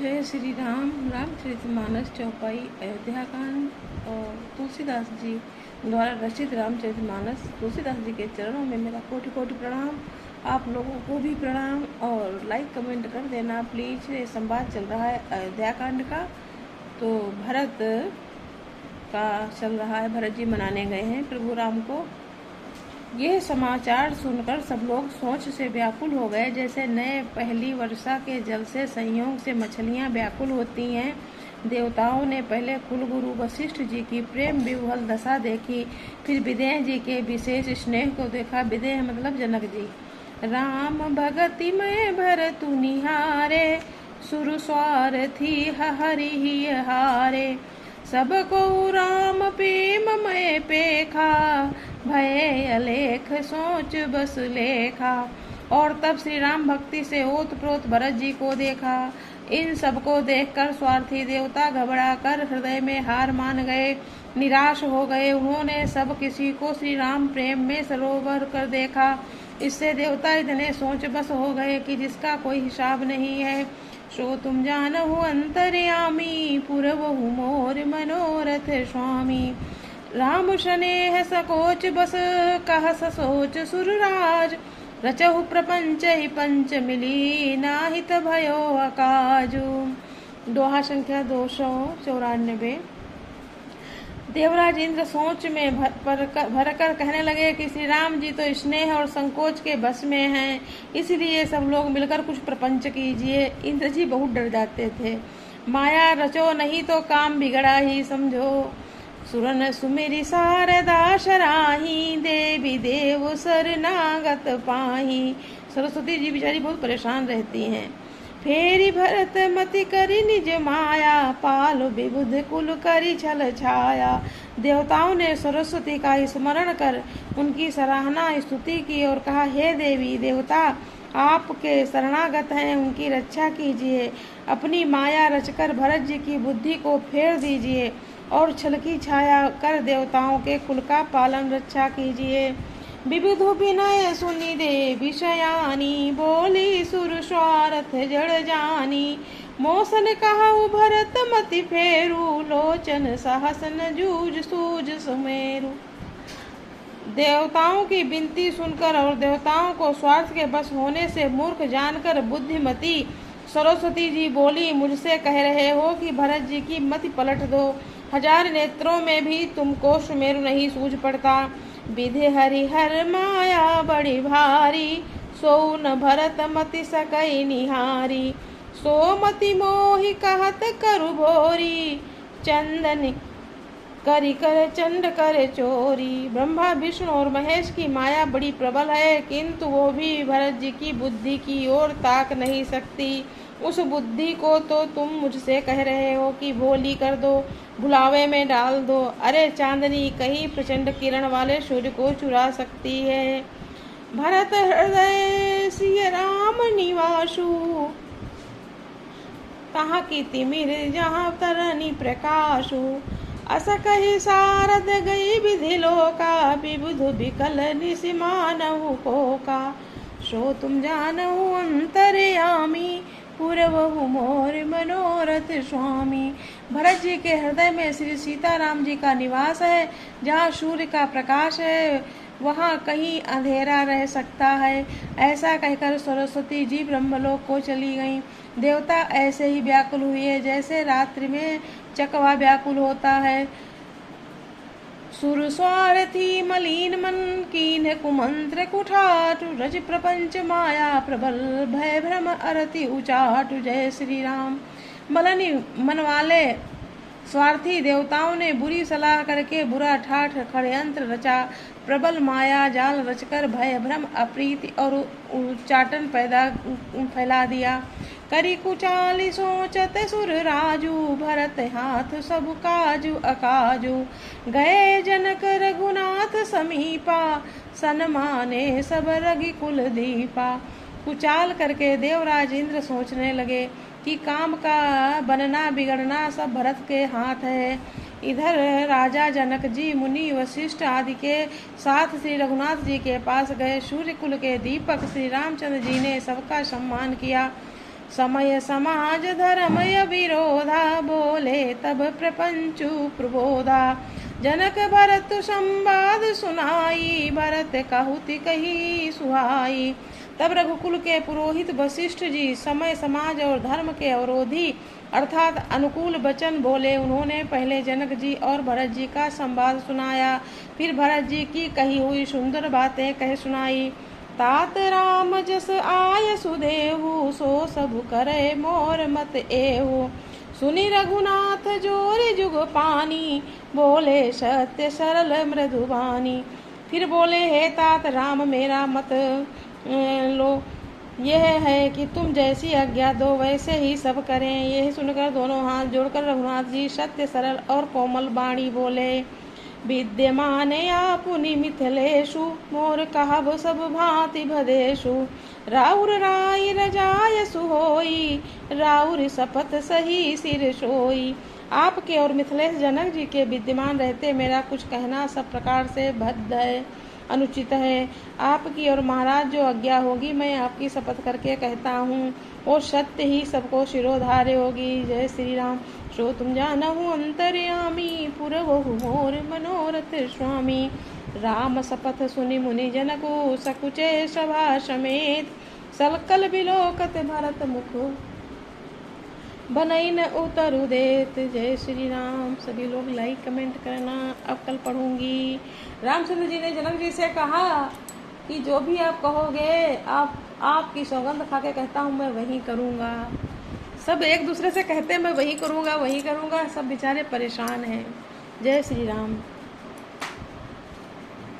जय श्री राम। रामचरितमानस चौपाई अयोध्या कांड और तुलसीदास जी द्वारा रचित रामचरितमानस। तुलसीदास जी के चरणों में मेरा कोटि कोटि प्रणाम। आप लोगों को भी प्रणाम और लाइक कमेंट कर देना प्लीज़। ये संवाद चल रहा है अयोध्या कांड का। तो भरत का चल रहा है, भरत जी मनाने गए हैं प्रभु राम को। यह समाचार सुनकर सब लोग सोच से व्याकुल हो गए, जैसे नए पहली वर्षा के जल से संयोग से मछलियां व्याकुल होती हैं। देवताओं ने पहले कुलगुरु वशिष्ठ जी की प्रेम विह्वल दशा देखी, फिर विदेह जी के विशेष स्नेह को देखा। विदेह मतलब जनक जी। राम भगति में भरतु निहारे, सुर स्वार्थी हरि हारे। सबको राम प्रेम में पेखा, भय अलेख सोच बस लेखा। और तब श्री राम भक्ति से ओत प्रोत भरत जी को देखा। इन सबको देखकर स्वार्थी देवता घबरा कर हृदय में हार मान गए, निराश हो गए। उन्होंने सब किसी को श्री राम प्रेम में सरोवर कर देखा। इससे देवता इतने सोच बस हो गए कि जिसका कोई हिसाब नहीं है। सो तुम जानहु अंतर्यामी, पुरवहु मोर मनोरथ स्वामी। राम स्नेह सकोच बस, कह ससोच सुरराज। रचहु प्रपंच ही पंच मिली, नाहित भयो अकाजु। दोहा संख्या 294। देवराज इंद्र सोच में भरकर कहने लगे कि श्री राम जी तो स्नेह और संकोच के बस में हैं, इसलिए सब लोग मिलकर कुछ प्रपंच कीजिए। इंद्र जी बहुत डर जाते थे। माया रचो नहीं तो काम बिगड़ा ही समझो। सुरन सुमेरी शारदा शराही, देवी देव शरणागत पाही। सरस्वती जी बेचारी बहुत परेशान रहती हैं। फेरी भरत मति करी निज माया, पाल विबुध कुल करी छल छाया। देवताओं ने सरस्वती का स्मरण कर उनकी सराहना स्तुति की और कहा, हे देवी देवता, आपके शरणागत हैं, उनकी रक्षा कीजिए। अपनी माया रचकर भरत जी की बुद्धि को फेर दीजिए और छल की छाया कर देवताओं के कुल का पालन रक्षा कीजिए। विबुध विनय सुनि दे विषयानी, बोली सुर स्वार्थ जड़ जानी। मोसन कहु भरत मति फेरू, लोचन सहस न जूझ सूझ सुमेरु। देवताओं की विनती सुनकर और देवताओं को स्वार्थ के बस होने से मूर्ख जानकर बुद्धिमती सरस्वती जी बोली, मुझसे कह रहे हो कि भरत जी की मति पलट दो। हजार नेत्रों में भी तुमको सुमेरु नहीं सूझ पड़ता। विधि हरिहर माया बड़ी भारी, सो न भरत मति सकई निहारी। सो मति मोहि कहत करु भोरी, चंदन करी कर चंड करे चोरी। ब्रह्मा विष्णु और महेश की माया बड़ी प्रबल है, किंतु वो भी भरत जी की बुद्धि की ओर ताक नहीं सकती। उस बुद्धि को तो तुम मुझसे कह रहे हो कि भोली कर दो, भुलावे में डाल दो। अरे चांदनी कहीं प्रचंड किरण वाले सूर्य को चुरा सकती है। भरत हृदय सिय राम निवासु, कहाँ की तिमिर जहाँ तरनी प्रकाशु। अस कही सारद गई विधि लोका, विबुध विकल निसिमानहु कोका। सो तुम जानहु अंतर्यामी, पुरवहु मोर मनोरथ स्वामी। भरत जी के हृदय में श्री सीताराम जी का निवास है। जहाँ सूर्य का प्रकाश है वहाँ कहीं अंधेरा रह सकता है। ऐसा कहकर सरस्वती जी ब्रह्मलोक को चली गईं। देवता ऐसे ही व्याकुल हुए जैसे रात्रि में चकवा व्याकुल होता है। सुर स्वार्थी मलिन मन, कीन कुमंत्र कुठाटु। रज प्रपंच माया प्रबल, भय भ्रम अरति उचाटु। जय श्री राम। मलनी मन वाले स्वार्थी देवताओं ने बुरी सलाह करके बुरा ठाठ षड्यंत्र रचा। प्रबल माया जाल रचकर भय भ्रम अप्रीति और उच्चाटन फैला दिया। करी कुचाली सोचत सुर राजू, भरत हाथ सब काजू अकाजू। गए जनक रघुनाथ समीपा, सन्माने सब रघि कुल दीपा। कुचाल करके देवराज इंद्र सोचने लगे कि काम का बनना बिगड़ना सब भरत के हाथ है। इधर राजा जनक जी मुनि वशिष्ठ आदि के साथ श्री रघुनाथ जी के पास गए। सूर्य कुल के दीपक श्री रामचंद्र जी ने सबका सम्मान किया। समय समाज धर्मय विरोधा, बोले तब प्रपंचु प्रबोधा। जनक भरत संवाद सुनाई, भरत कहुति कही सुहाई। तब रघुकुल के पुरोहित वशिष्ठ जी समय समाज और धर्म के अवरोधी अर्थात अनुकूल वचन बोले। उन्होंने पहले जनक जी और भरत जी का संवाद सुनाया, फिर भरत जी की कही हुई सुंदर बातें कह सुनाई। तात राम जस आय सुदेहु, सो सब करे मोर मत एहु। सुनि रघुनाथ जोरि जुग पानी, बोले सत्य सरल मृदुबानी। फिर बोले हे तात राम मेरा मत लो, यह है कि तुम जैसी आज्ञा दो वैसे ही सब करें। यह सुनकर दोनों हाथ जोड़कर रघुनाथ जी सत्य सरल और कोमल बाणी बोले। विद्यमान आपुनि मिथिलेषु, मोर कहब सब भांति भदेषु। राउर राय रजाय सुहोई, राउर शपथ सही सिर सोई। आपके और मिथिलेश जनक जी के विद्यमान रहते मेरा कुछ कहना सब प्रकार से भद्द है, अनुचित है। आपकी और महाराज जो आज्ञा होगी मैं आपकी शपथ करके कहता हूँ, और सत्य ही सबको शिरोधार्य होगी। जय श्री राम। सो तुम जानहु अंतर्यामी, पुरवहु मोर मनोरथ स्वामी। राम शपथ सुनि मुनि जनको, सकुचे सभा समेत। सलकल बिलोकत भरत मुख, बनई न उतरु देत। जय श्री राम। सभी लोग लाइक कमेंट करना। अब कल पढ़ूंगी। रामचंद्र जी ने जनक जी से कहा कि जो भी आप कहोगे, आपकी सौगंध खा के कहता हूँ मैं वही करूँगा। सब एक दूसरे से कहते हैं मैं वही करूँगा वही करूँगा, सब बेचारे परेशान हैं। जय श्री राम।